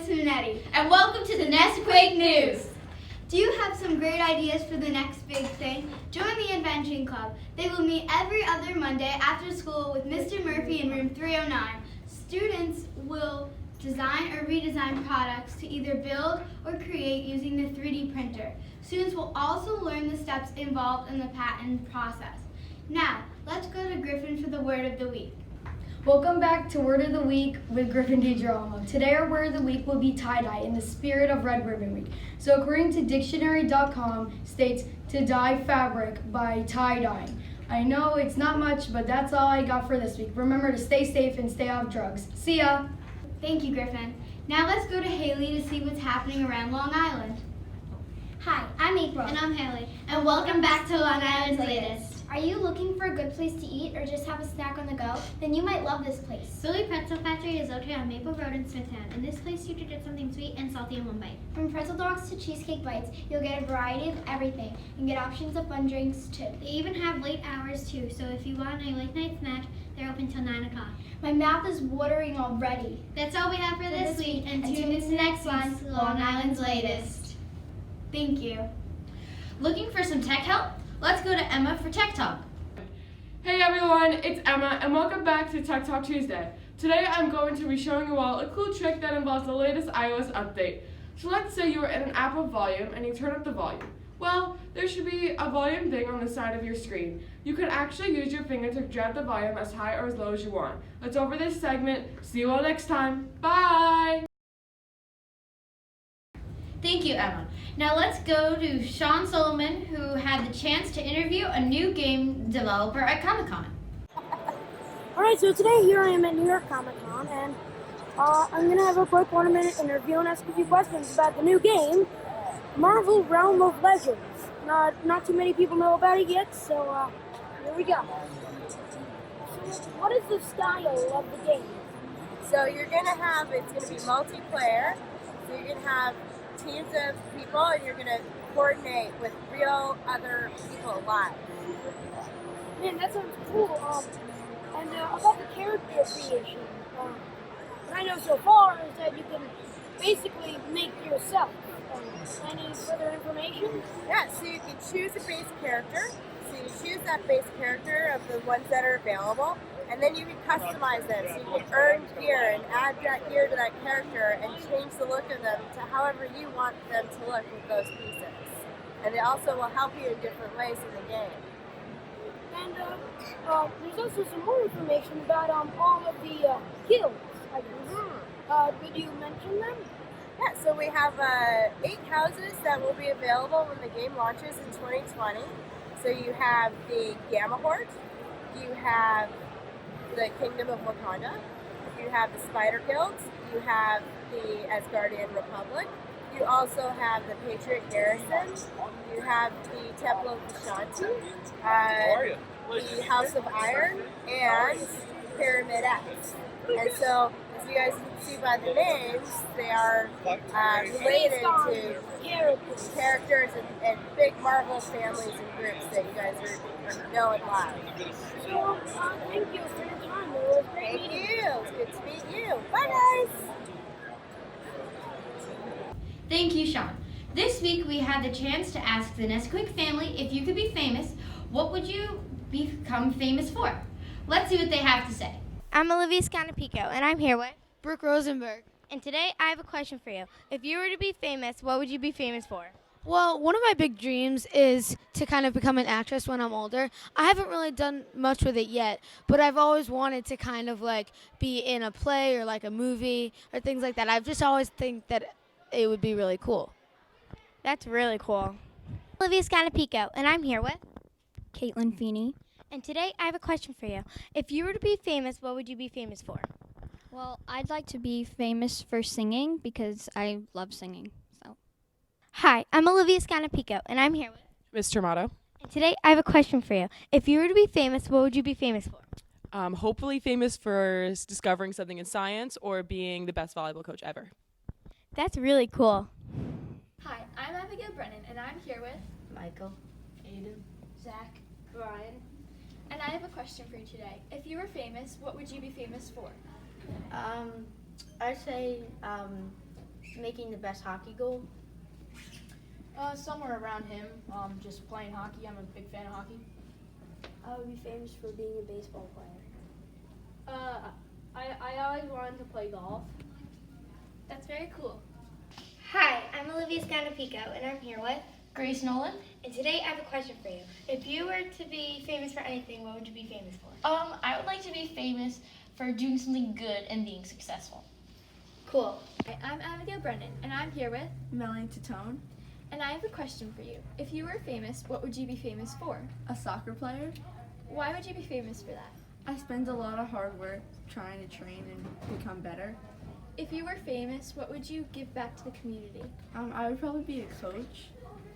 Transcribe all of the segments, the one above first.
Simonetti. And welcome to the Nesaquake News. Do you have some great ideas for the next big thing? Join the Invention Club. They will meet every other Monday after school with Mr. Murphy in room 309. Students will design or redesign products to either build or create using the 3D printer. Students will also learn the steps involved in the patent process. Now, let's go to Griffin for the word of the week. Welcome back to Word of the Week with Griffin DiGirolamo. Today our word of the week will be tie-dye in the spirit of Red Ribbon Week. So according to dictionary.com states to dye fabric by tie-dyeing. I know it's not much, but that's all I got for this week. Remember to stay safe and stay off drugs. See ya! Thank you, Griffin. Now let's go to Haley to see what's happening around Long Island. Hi, I'm April. And I'm Haley. And welcome back to Long Island's Latest. Are you looking for a good place to eat or just have a snack on the go? Then you might love this place. Billy Pretzel Factory is located on Maple Road in Smithtown. In this place, you can get something sweet and salty in one bite. From pretzel dogs to cheesecake bites, you'll get a variety of everything and get options of fun drinks too. They even have late hours too, so if you want a late night snack, they're open till 9 o'clock. My mouth is watering already. That's all we have for this week, and tune in to next month's Long Island's Latest. Thank you. Looking for some tech help? Let's go to Emma for Tech Talk. Hey everyone, it's Emma and welcome back to Tech Talk Tuesday. Today I'm going to be showing you all a cool trick that involves the latest iOS update. So let's say you are in an app of volume and you turn up the volume. Well, there should be a volume thing on the side of your screen. You can actually use your finger to drag the volume as high or as low as you want. That's all for this segment. See you all next time. Bye! Thank you, Emma. Now let's go to Sean Solomon, who had the chance to interview a new game developer at Comic-Con. Alright, so today here I am at New York Comic Con, and I'm going to have a quick 1-minute interview and ask a few questions about the new game, Marvel Realm of Legends. Not too many people know about it yet, so here we go. So what is the style of the game? So you're going to have, it's going to be multiplayer, so you're going to have teams of people and you're going to coordinate with real other people live. Man, that sounds cool. And about the character creation, what I know so far is that you can basically make yourself. Any further information? Yeah, so you can choose a base character. So you choose that base character of the ones that are available, and then you can customize them. So you can earn gear and add that gear to that character and change the look of them to however you want them to look with those pieces. And it also will help you in different ways in the game. And there's also some more information about all of the guilds, I guess. Could you mention them? Yeah, so we have 8 houses that will be available when the game launches in 2020. So you have the Gamma Horde, you have the Kingdom of Wakanda, you have the Spider Guild, you have the Asgardian Republic, you also have the Patriot Garrison, you have the Temple of Vishanti, the House of Iron, and Pyramid X. And so, as you guys can see by the names, they are related to characters and big Marvel families and groups that you guys are knowing live. So, thank you for your time. It was great Thank meeting you. It's good to meet you. Bye, guys. Thank you, Sean. This week we had the chance to ask the Nesaquake family, if you could be famous, what would you become famous for? Let's see what they have to say. I'm Olivia Scanapico, and I'm here with Brooke Rosenberg. And today I have a question for you. If you were to be famous, what would you be famous for? Well, one of my big dreams is to kind of become an actress when I'm older. I haven't really done much with it yet, but I've always wanted to kind of like be in a play or like a movie or things like that. I've just always think that it would be really cool. That's really cool. Olivia Scanapico, and I'm here with Caitlin Feeney. And today I have a question for you. If you were to be famous, what would you be famous for? Well, I'd like to be famous for singing because I love singing. So, hi, I'm Olivia Scanapico, and I'm here with Miss Termato. And today I have a question for you. If you were to be famous, what would you be famous for? Hopefully famous for discovering something in science or being the best volleyball coach ever. That's really cool. Hi, I'm Abigail Brennan, and I'm here with Michael, Aiden, Zach, Brian, and I have a question for you today. If you were famous, what would you be famous for? I'd say making the best hockey goal? Somewhere around him, just playing hockey. I'm a big fan of hockey. I would be famous for being a baseball player. I always wanted to play golf. That's very cool. Hi, I'm Olivia Scanapico, and I'm here with Grace Nolan. And today I have a question for you. If you were to be famous for anything, what would you be famous for? I would like to be famous for doing something good and being successful. Cool. Hi, I'm Abigail Brennan, and I'm here with Melanie Tatone. And I have a question for you. If you were famous, what would you be famous for? A soccer player. Why would you be famous for that? I spend a lot of hard work trying to train and become better. If you were famous, what would you give back to the community? I would probably be a coach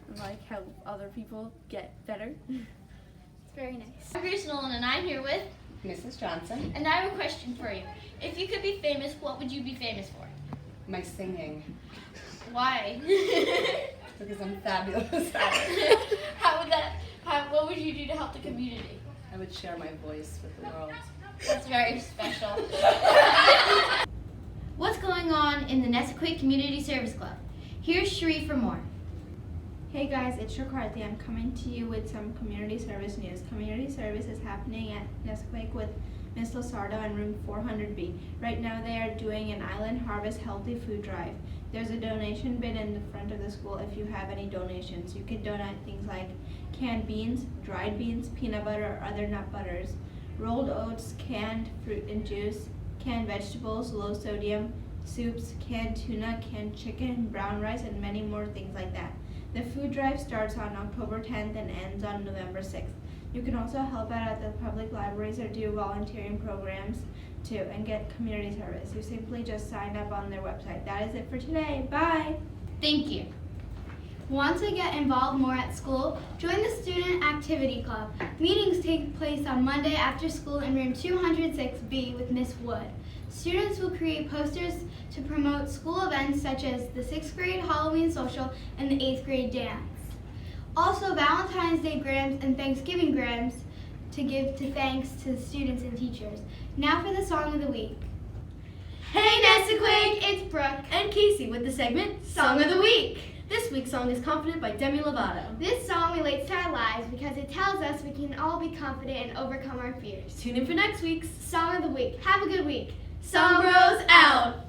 and help other people get better. It's very nice. I'm Grace Nolan, and I'm here with Mrs. Johnson. And I have a question for you. If you could be famous, what would you be famous for? My singing. Why? Because I'm fabulous at it. What would you do to help the community? I would share my voice with the world. That's very special. What's going on in the Nesaquake Community Service Club? Here's Sheree for more. Hey guys, it's Shakarthi. I'm coming to you with some community service news. Community service is happening at Nesaquake with Ms. Losardo in room 400B. Right now they are doing an Island Harvest Healthy Food Drive. There's a donation bin in the front of the school if you have any donations. You can donate things like canned beans, dried beans, peanut butter, or other nut butters, rolled oats, canned fruit and juice, canned vegetables, low sodium, soups, canned tuna, canned chicken, brown rice, and many more things like that. The food drive starts on October 10th and ends on November 6th. You can also help out at the public libraries or do volunteering programs too and get community service. You simply just sign up on their website. That is it for today. Bye! Thank you. Want to get involved more at school? Join the Student Activity Club. Meetings take place on Monday after school in room 206B with Miss Wood. Students will create posters to promote school events such as the 6th grade Halloween social and the 8th grade dance. Also, Valentine's Day grams and Thanksgiving grams to give to thanks to the students and teachers. Now for the song of the week. Hey Nesaquake, it's Brooke and Casey with the segment Song of the Week. This week's song is Confident by Demi Lovato. This song relates to our lives because it tells us we can all be confident and overcome our fears. Tune in for next week's Song of the Week. Have a good week. Song Bros out!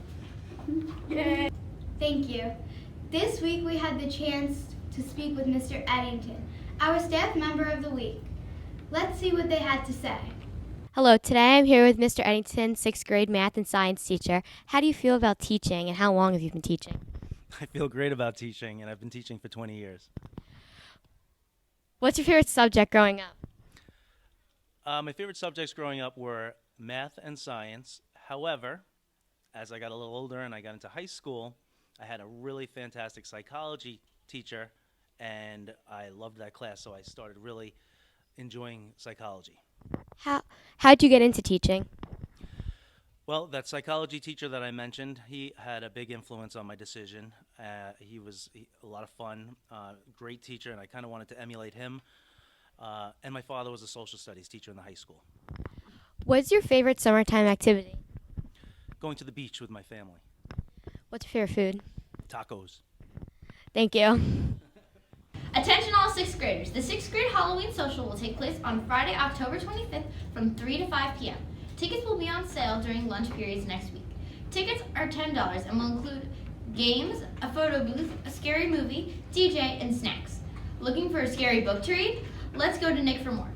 Yay. Thank you. This week we had the chance to speak with Mr. Eddington, our staff member of the week. Let's see what they had to say. Hello, today I'm here with Mr. Eddington, 6th grade math and science teacher. How do you feel about teaching and how long have you been teaching? I feel great about teaching, and I've been teaching for 20 years. What's your favorite subject growing up? My favorite subjects growing up were math and science. However, as I got a little older and I got into high school, I had a really fantastic psychology teacher, and I loved that class, so I started really enjoying psychology. How'd you get into teaching? Well, that psychology teacher that I mentioned, he had a big influence on my decision. He was a lot of fun, great teacher, and I kind of wanted to emulate him. And my father was a social studies teacher in the high school. What's your favorite summertime activity? Going to the beach with my family. What's your favorite food? Tacos. Thank you. Attention all 6th graders. The 6th grade Halloween social will take place on Friday, October 25th from 3 to 5 p.m. Tickets will be on sale during lunch periods next week. Tickets are $10 and will include games, a photo booth, a scary movie, DJ, and snacks. Looking for a scary book to read? Let's go to Nick for more.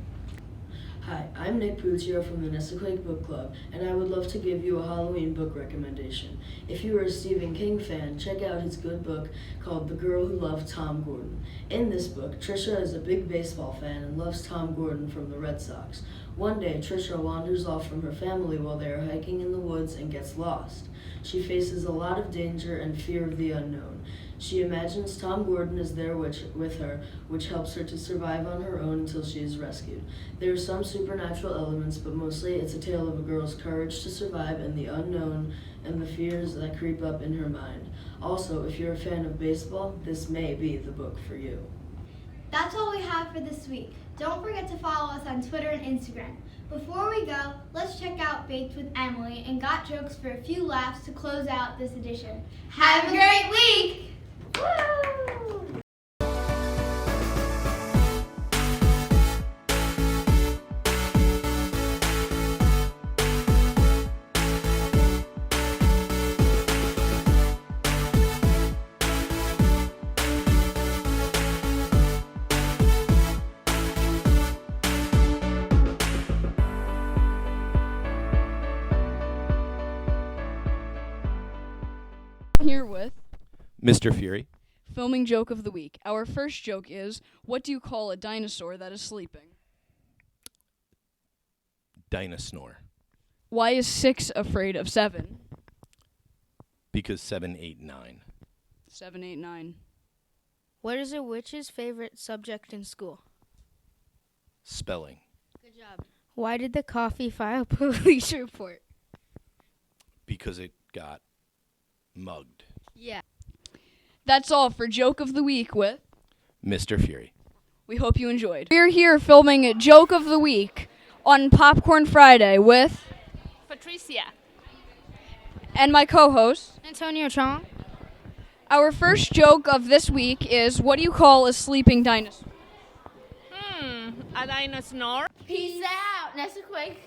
Hi, I'm Nick Puccio from the Nesaquake Book Club, and I would love to give you a Halloween book recommendation. If you are a Stephen King fan, check out his good book called The Girl Who Loved Tom Gordon. In this book, Trisha is a big baseball fan and loves Tom Gordon from the Red Sox. One day, Trisha wanders off from her family while they are hiking in the woods and gets lost. She faces a lot of danger and fear of the unknown. She imagines Tom Gordon is there with her, which helps her to survive on her own until she is rescued. There are some supernatural elements, but mostly it's a tale of a girl's courage to survive in the unknown and the fears that creep up in her mind. Also, if you're a fan of baseball, this may be the book for you. That's all we have for this week. Don't forget to follow us on Twitter and Instagram. Before we go, let's check out Baked with Emily and Got Jokes for a few laughs to close out this edition. Have a great week! Woo! Here with Mr. Fury. Filming joke of the week. Our first joke is, what do you call a dinosaur that is sleeping? Dinosaur. Why is 6 afraid of 7? Because 7, 8, 9. 7, 8, 9. What is a witch's favorite subject in school? Spelling. Good job. Why did the coffee file a police report? Because it got mugged. Yeah. That's all for Joke of the Week with Mr. Fury. We hope you enjoyed. We're here filming a Joke of the Week on Popcorn Friday with Patricia. And my co-host, Antonio Chong. Our first joke of this week is, what do you call a sleeping dinosaur? A dinosaur. Peace out, Nesaquake.